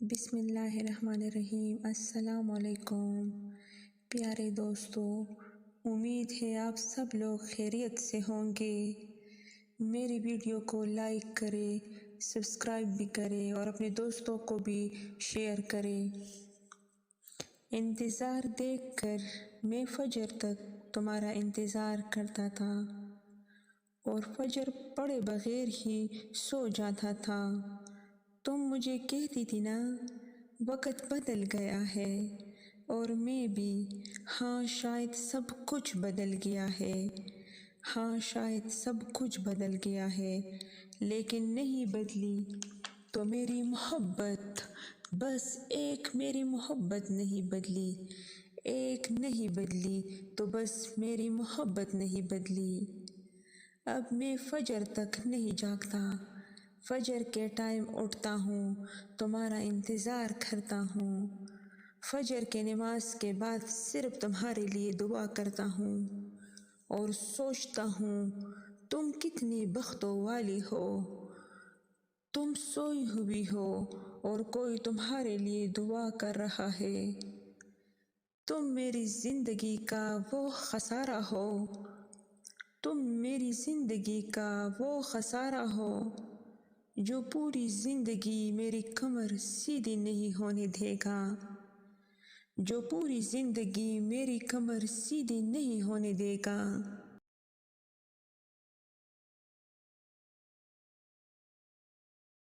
بسم اللہ الرحمن الرحیم۔ السلام علیکم پیارے دوستو، امید ہے آپ سب لوگ خیریت سے ہوں گے۔ میری ویڈیو کو لائک کریں، سبسکرائب بھی کریں اور اپنے دوستوں کو بھی شیئر کریں۔ انتظار دیکھ کر میں فجر تک تمہارا انتظار کرتا تھا اور فجر پڑھے بغیر ہی سو جاتا تھا۔ تم مجھے کہتی تھی نا وقت بدل گیا ہے، اور میں بھی ہاں شاید سب کچھ بدل گیا ہے، ہاں شاید سب کچھ بدل گیا ہے، لیکن نہیں بدلی تو میری محبت، بس ایک میری محبت نہیں بدلی، ایک نہیں بدلی تو بس میری محبت نہیں بدلی۔ اب میں فجر تک نہیں جاگتا، فجر کے ٹائم اٹھتا ہوں، تمہارا انتظار کرتا ہوں، فجر کے نماز کے بعد صرف تمہارے لیے دعا کرتا ہوں اور سوچتا ہوں تم کتنی بختوں والی ہو، تم سوئی ہوئی ہو اور کوئی تمہارے لیے دعا کر رہا ہے۔ تم میری زندگی کا وہ خسارہ ہو، تم میری زندگی کا وہ خسارہ ہو جو پوری زندگی میری کمر سیدھی نہیں ہونے دے گا، جو پوری زندگی میری کمر سیدھی نہیں ہونے دے گا۔